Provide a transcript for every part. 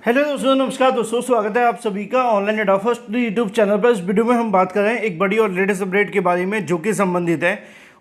Hello दोस्तों, नमस्कार दोस्तों, स्वागत है आप सभी का online ad offers YouTube channel पर। इस वीडियो में हम बात कर रहे हैं एक बड़ी और लेटेस्ट अपडेट के बारे में जो कि संबंधित है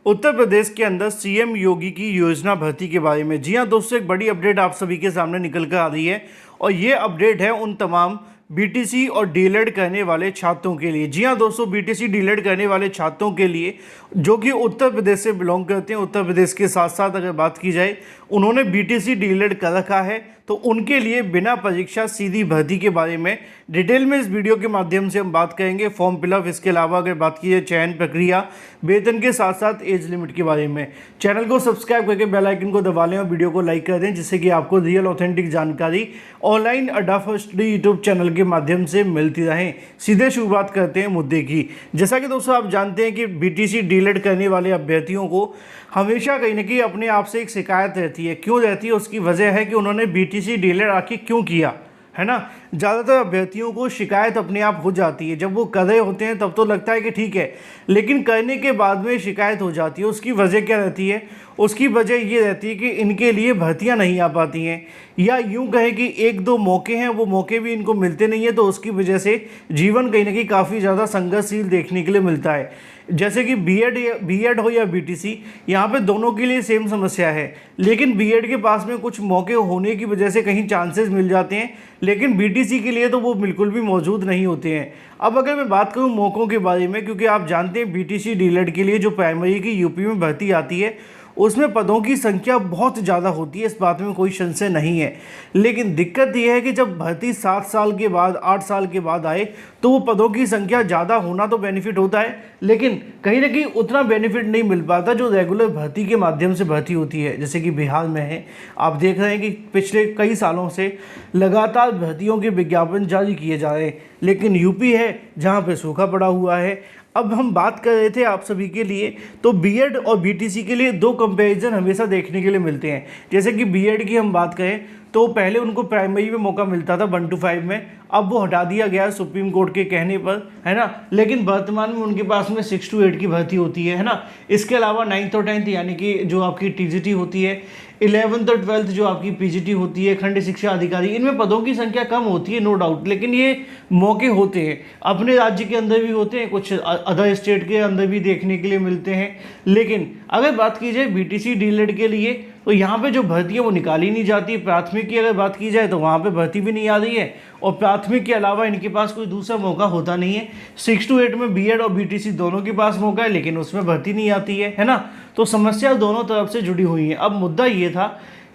उत्तर प्रदेश के अंदर सीएम योगी की योजना भर्ती के बारे में। जी हाँ दोस्तों, एक बड़ी अपडेट आप सभी के सामने निकल कर आ रही है और ये अपडेट है उन तमाम बीटीसी और डीएलएड करने वाले छात्रों के लिए। जी हाँ दोस्तों, बीटीसी डीएलएड करने वाले छात्रों के लिए जो कि उत्तर प्रदेश से बिलोंग करते हैं। उत्तर प्रदेश के साथ साथ अगर बात की जाए, उन्होंने बीटीसी डीएलएड कर रखा है तो उनके लिए बिना परीक्षा सीधी भर्ती के बारे में डिटेल में इस वीडियो के माध्यम से हम बात करेंगे। फॉर्म फिलअप, इसके अलावा अगर बात की जाए चयन प्रक्रिया, वेतन के साथ साथ एज लिमिट के बारे में। चैनल को सब्सक्राइब करके बेल आइकन को दबा लें और वीडियो को लाइक कर दें, जिससे कि आपको रियल ऑथेंटिक जानकारी ऑनलाइन अड्डा फॉर स्टडी यूट्यूब चैनल के माध्यम से मिलती रहे। सीधे शुरुआत करते हैं मुद्दे की। जैसा कि दोस्तों आप जानते हैं कि बीटीसी डीएलएड करने वाले अभ्यर्थियों को हमेशा कहीं ना कहीं अपने आप से एक शिकायत रहती है। क्यों रहती है? उसकी वजह है कि उन्होंने बीटीसी डीएलएड आखिर क्यों किया, है ना। ज़्यादातर अभ्यर्थियों को शिकायत अपने आप हो जाती है। जब वो कर रहे होते हैं तब तो लगता है कि ठीक है, लेकिन करने के बाद में शिकायत हो जाती है। उसकी वजह क्या रहती है? उसकी वजह ये रहती है कि इनके लिए भर्तियां नहीं आ पाती हैं, या यूं कहें कि एक दो मौके हैं, वो मौके भी इनको मिलते नहीं है। तो उसकी वजह से जीवन कहीं ना कहीं काफ़ी ज़्यादा संघर्षशील देखने के लिए मिलता है। जैसे कि बीएड हो या बीटीसी, यहाँ पे दोनों के लिए सेम समस्या है। लेकिन बीएड के पास में कुछ मौके होने की वजह से कहीं चांसेस मिल जाते हैं, लेकिन बीटीसी के लिए तो वो बिल्कुल भी मौजूद नहीं होते हैं। अब अगर मैं बात करूँ मौक़ों के बारे में, क्योंकि आप जानते हैं बीटीसी डीएलएड के लिए जो प्राइमरी की यूपी में भर्ती आती है उसमें पदों की संख्या बहुत ज़्यादा होती है, इस बात में कोई संशय नहीं है। लेकिन दिक्कत यह है कि जब भर्ती 7 साल के बाद 8 साल के बाद आए तो वो पदों की संख्या ज़्यादा होना तो बेनिफिट होता है, लेकिन कहीं ना कहीं उतना बेनिफिट नहीं मिल पाता जो रेगुलर भर्ती के माध्यम से भर्ती होती है। जैसे कि बिहार में है, आप देख रहे हैं कि पिछले कई सालों से लगातार भर्तियों के विज्ञापन जारी किए जा रहे हैं, लेकिन यूपी है जहाँ पर सूखा पड़ा हुआ है। अब हम बात कर रहे थे आप सभी के लिए, तो बीएड और बीटीसी के लिए दो कंपैरिजन हमेशा देखने के लिए मिलते हैं। जैसे कि बीएड की हम बात करें तो पहले उनको प्राइमरी में मौका मिलता था 1 to 5 में, अब वो हटा दिया गया सुप्रीम कोर्ट के कहने पर, है ना। लेकिन वर्तमान में उनके पास में 6 to 8 की भर्ती होती है ना। इसके अलावा 9th और 10th यानी कि जो आपकी टीजीटी होती है, 11th और 12th जो आपकी पीजीटी होती है, खंड शिक्षा अधिकारी, इनमें पदों की संख्या कम होती है, नो डाउट, लेकिन ये मौके होते हैं। अपने राज्य के अंदर भी होते हैं, कुछ अदर स्टेट के अंदर भी देखने के लिए मिलते हैं। लेकिन अगर बात की जाए बीटीसी डीएलएड के लिए, तो यहाँ पे जो भर्ती है वो निकाली नहीं जाती। प्राथमिक की अगर बात की जाए तो वहाँ पे भर्ती भी नहीं आ रही है, और प्राथमिक के अलावा इनके पास कोई दूसरा मौका होता नहीं है। 6 to 8 में बीएड और बीटीसी दोनों के पास मौका है, लेकिन उसमें भर्ती नहीं आती है ना। तो समस्या दोनों तरफ से जुड़ी हुई है। अब मुद्दा ये था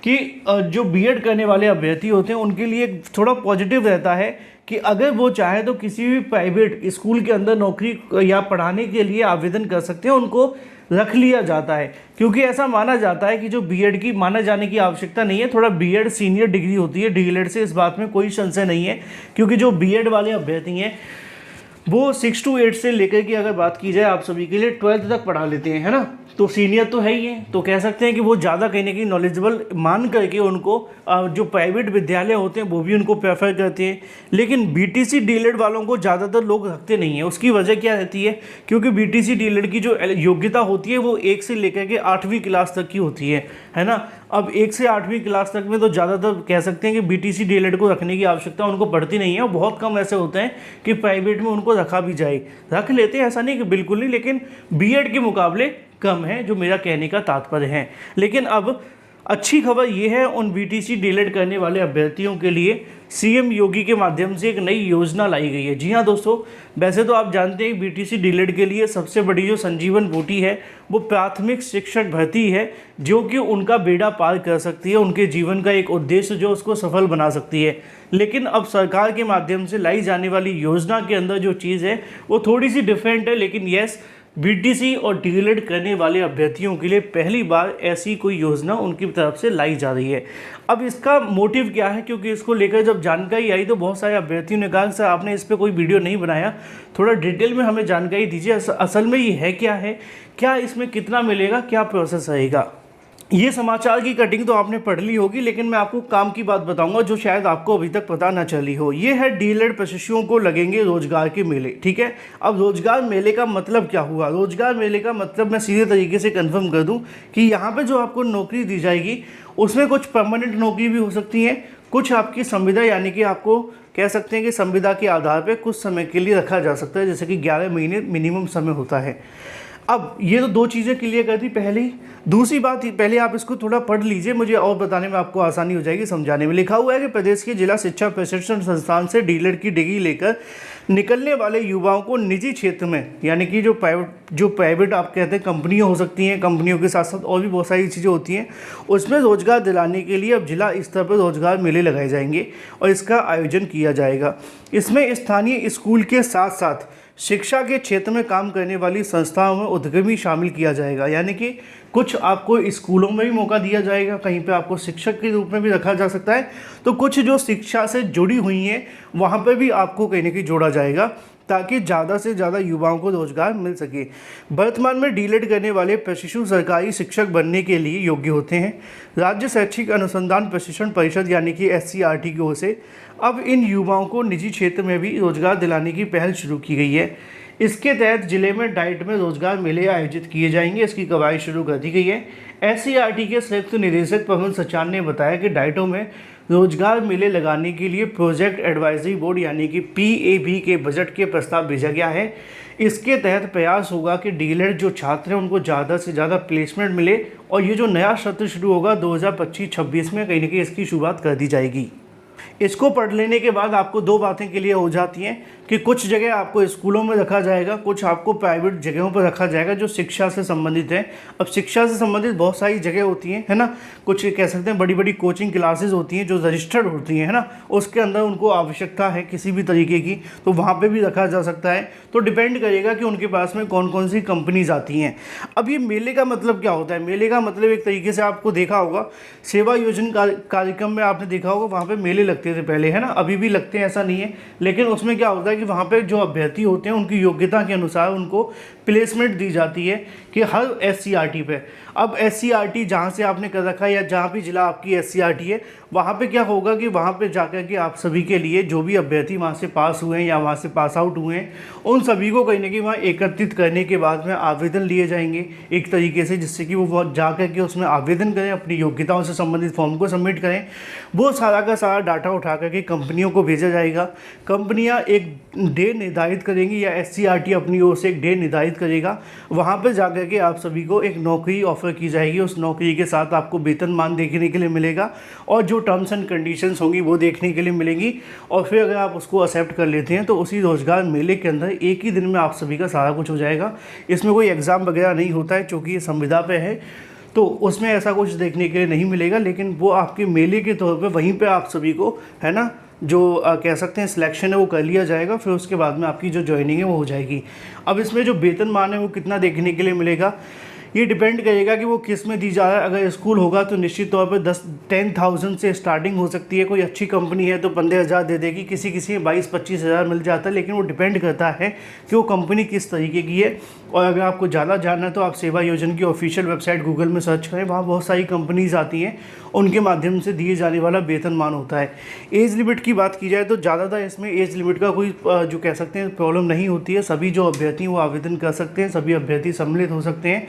कि जो बीएड करने वाले अभ्यर्थी होते हैं उनके लिए थोड़ा पॉजिटिव रहता है कि अगर वो चाहे तो किसी भी प्राइवेट स्कूल के अंदर नौकरी या पढ़ाने के लिए आवेदन कर सकते हैं, उनको रख लिया जाता है। क्योंकि ऐसा माना जाता है कि जो बीएड की माना जाने की आवश्यकता नहीं है, थोड़ा बीएड सीनियर डिग्री होती है डीएलएड से, इस बात में कोई संशय नहीं है। क्योंकि जो बीएड वाले अभ्यर्थी हैं वो 6 to 8 से लेकर के अगर बात की जाए आप सभी के लिए 12th तक पढ़ा लेते हैं, है ना। तो सीनियर तो है ही है, तो कह सकते हैं कि वो ज़्यादा कहीं ना कहीं नॉलेजेबल मान करके उनको जो प्राइवेट विद्यालय होते हैं वो भी उनको प्रेफर करते हैं। लेकिन बीटीसी डीएलएड वालों को ज़्यादातर लोग रखते नहीं हैं। उसकी वजह क्या रहती है? क्योंकि बीटीसी डीएलएड की जो योग्यता होती है वो 1 से लेकर के 8वीं क्लास तक की होती है ना। अब 1 से 8वीं क्लास तक में तो ज़्यादातर कह सकते हैं कि बीटीसी डीएलएड को रखने की आवश्यकता उनको पड़ती नहीं है, और बहुत कम ऐसे होते हैं कि प्राइवेट में उनको रखा भी जाए। रख लेते हैं, ऐसा नहीं कि बिल्कुल नहीं, लेकिन बीएड के मुकाबले कम है, जो मेरा कहने का तात्पर्य है। लेकिन अब अच्छी खबर यह है उन बीटीसी डीएलएड करने वाले अभ्यर्थियों के लिए सीएम योगी के माध्यम से एक नई योजना लाई गई है। जी हाँ दोस्तों, वैसे तो आप जानते हैं बीटीसी डीएलएड के लिए सबसे बड़ी जो संजीवन बूटी है वो प्राथमिक शिक्षक भर्ती है, जो कि उनका बेड़ा पार कर सकती है, उनके जीवन का एक उद्देश्य जो उसको सफल बना सकती है। लेकिन अब सरकार के माध्यम से लाई जाने वाली योजना के अंदर जो चीज़ है वो थोड़ी सी डिफरेंट है। लेकिन यस, बीटीसी और डीएलएड करने वाले अभ्यर्थियों के लिए पहली बार ऐसी कोई योजना उनकी तरफ से लाई जा रही है। अब इसका मोटिव क्या है? क्योंकि इसको लेकर जब जानकारी आई तो बहुत सारे अभ्यर्थियों ने कहा सर आपने इस पर कोई वीडियो नहीं बनाया, थोड़ा डिटेल में हमें जानकारी दीजिए, असल में ये है क्या है, क्या इसमें कितना मिलेगा, क्या प्रोसेस रहेगा। ये समाचार की कटिंग तो आपने पढ़ ली होगी, लेकिन मैं आपको काम की बात बताऊंगा जो शायद आपको अभी तक पता ना चली हो। ये है डीएलएड प्रशिक्षुओं को लगेंगे रोजगार के मेले। ठीक है, अब रोजगार मेले का मतलब क्या हुआ? रोजगार मेले का मतलब मैं सीधे तरीके से कंफर्म कर दूं कि यहाँ पे जो आपको नौकरी दी जाएगी उसमें कुछ परमानेंट नौकरी भी हो सकती है, कुछ आपकी संविदा यानी कि आपको कह सकते हैं कि संविदा के आधार पर कुछ समय के लिए रखा जा सकता है, जैसे कि 11 महीने मिनिमम समय होता है। अब ये तो दो चीज़ें क्लियर कर दी पहली। दूसरी बात, पहले आप इसको थोड़ा पढ़ लीजिए, मुझे और बताने में आपको आसानी हो जाएगी समझाने में। लिखा हुआ है कि प्रदेश के जिला शिक्षा प्रशिक्षण संस्थान से डीलर की डिग्री लेकर निकलने वाले युवाओं को निजी क्षेत्र में, यानी कि जो प्राइवेट आप कहते हैं कंपनियां हो सकती हैं, कंपनियों के साथ साथ और भी बहुत सारी चीज़ें होती हैं, उसमें रोजगार दिलाने के लिए अब जिला स्तर पर रोजगार मेले लगाए जाएंगे और इसका आयोजन किया जाएगा। इसमें स्थानीय स्कूल के साथ साथ शिक्षा के क्षेत्र में काम करने वाली संस्थाओं में उद्यमी शामिल किया जाएगा, यानी कि कुछ आपको स्कूलों में भी मौका दिया जाएगा, कहीं पे आपको शिक्षक के रूप में भी रखा जा सकता है, तो कुछ जो शिक्षा से जुड़ी हुई हैं वहाँ पे भी आपको कहीं ना कहीं जोड़ा जाएगा, ताकि ज़्यादा से ज़्यादा युवाओं को रोजगार मिल सके। वर्तमान में डीलेड करने वाले प्रशिक्षु सरकारी शिक्षक बनने के लिए योग्य होते हैं। राज्य शैक्षिक अनुसंधान प्रशिक्षण परिषद यानी कि SCRT की ओर से अब इन युवाओं को निजी क्षेत्र में भी रोजगार दिलाने की पहल शुरू की गई है। इसके तहत जिले में डाइट में रोजगार मेले आयोजित किए जाएंगे, इसकी कवायद शुरू कर दी गई है। SCRT के संयुक्त निदेशक पवन सचान ने बताया कि डाइटों में रोजगार मेले लगाने के लिए प्रोजेक्ट एडवाइजरी बोर्ड यानी कि PAB के बजट के प्रस्ताव भेजा गया है। इसके तहत प्रयास होगा कि डीलर जो छात्र हैं उनको ज़्यादा से ज़्यादा प्लेसमेंट मिले और ये जो नया सत्र शुरू होगा 2025-26 में कहीं ना कहीं इसकी शुरुआत कर दी जाएगी। इसको पढ़ लेने के बाद आपको दो बातें क्लियर हो जाती हैं कि कुछ जगह आपको स्कूलों में रखा जाएगा, कुछ आपको प्राइवेट जगहों पर रखा जाएगा जो शिक्षा से संबंधित है। अब शिक्षा से संबंधित बहुत सारी जगह होती हैं, है ना, कुछ कह सकते हैं बड़ी बड़ी कोचिंग क्लासेस होती हैं जो रजिस्टर्ड होती हैं, है ना, उसके अंदर उनको आवश्यकता है किसी भी तरीके की, तो वहाँ पर भी रखा जा सकता है। तो डिपेंड करेगा कि उनके पास में कौन कौन सी कंपनीज आती हैं। अब ये मेले का मतलब क्या होता है? मेले का मतलब एक तरीके से आपको देखा होगा सेवा योजना कार्यक्रम में आपने देखा होगा, वहाँ पर मेले लगते थे पहले, है ना, अभी भी लगते हैं ऐसा नहीं है, लेकिन उसमें क्या होता है कि वहाँ पे जो अभ्यर्थी होते हैं उनकी योग्यता के अनुसार उनको प्लेसमेंट दी जाती है कि हर SCRT पे। अब SCRT जहाँ से आपने कर रखा है या जहाँ भी जिला आपकी SCRT है वहाँ पे क्या होगा कि वहाँ पे जाकर के आप सभी के लिए जो भी अभ्यर्थी वहाँ से पास हुए हैं या वहाँ से पास आउट हुए हैं उन सभी को कहीं ना कहीं वहाँ एकत्रित करने के बाद में आवेदन लिए जाएंगे एक तरीके से, जिससे कि वो जा कर के उसमें आवेदन करें, अपनी योग्यताओं से संबंधित फॉर्म को सबमिट करें। वो सारा का सारा डाटा उठा करके कंपनियों को भेजा जाएगा। कंपनियां एक डे निर्धारित करेंगी या SCRT अपनी ओर से एक डे निर्धारित करेगा, वहां पर जाकर के आप सभी को एक नौकरी ऑफर की जाएगी। उस नौकरी के साथ आपको वेतनमान देखने के लिए मिलेगा और जो टर्म्स एंड कंडीशंस होंगी वो देखने के लिए मिलेंगी। और फिर अगर आप उसको एक्सेप्ट कर लेते हैं तो उसी रोजगार मेले के अंदर एक ही दिन में आप सभी का सारा कुछ हो जाएगा। इसमें कोई एग्ज़ाम वगैरह नहीं होता है, चूँकि ये संविदा पे है तो उसमें ऐसा कुछ देखने के लिए नहीं मिलेगा, लेकिन वो आपके मेले के तौर पे वहीं पे आप सभी को, है ना, जो कह सकते हैं सिलेक्शन है वो कर लिया जाएगा। फिर उसके बाद में आपकी जो ज्वाइनिंग है वो हो जाएगी। अब इसमें जो वेतनमान है वो कितना देखने के लिए मिलेगा ये डिपेंड करेगा कि वो किस में दी जा रहा है। अगर स्कूल होगा तो निश्चित तौर पे 10,000 से स्टार्टिंग हो सकती है। कोई अच्छी कंपनी है तो 15,000 दे देगी, किसी में 22-25 हज़ार मिल जाता है, लेकिन वो डिपेंड करता है कि वो कंपनी किस तरीके की है। और अगर आपको ज़्यादा जानना है तो आप सेवा योजना की ऑफिशियल वेबसाइट गूगल में सर्च करें, वहाँ बहुत सारी कंपनीज आती हैं, उनके माध्यम से दिए जाने वाला वेतनमान होता है। एज लिमिट की बात की जाए तो ज़्यादातर इसमें एज लिमिट का कोई जो कह सकते हैं प्रॉब्लम नहीं होती है। सभी जो अभ्यर्थी वो आवेदन कर सकते हैं, सभी अभ्यर्थी सम्मिलित हो सकते हैं।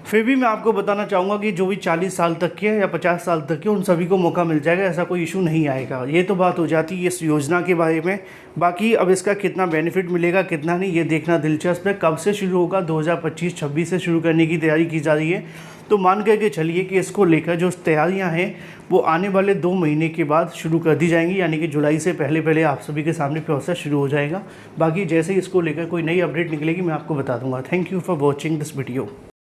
फिर भी मैं आपको बताना चाहूँगा कि जो भी 40 साल तक के या 50 साल तक के उन सभी को मौका मिल जाएगा, ऐसा कोई इशू नहीं आएगा। ये तो बात हो जाती है इस योजना के बारे में। बाकी अब इसका कितना बेनिफिट मिलेगा कितना नहीं ये देखना दिलचस्प है। कब से शुरू होगा? 2025-26 से शुरू करने की तैयारी की जा रही है। तो मान करके चलिए कि इसको लेकर जो तैयारियां हैं वो आने वाले 2 महीने के बाद शुरू कर दी जाएंगी, यानी कि जुलाई से पहले आप सभी के सामने प्रोसेस शुरू हो जाएगा। बाकी जैसे ही इसको लेकर कोई नई अपडेट निकलेगी मैं आपको बता दूंगा। Thank you for watching this video.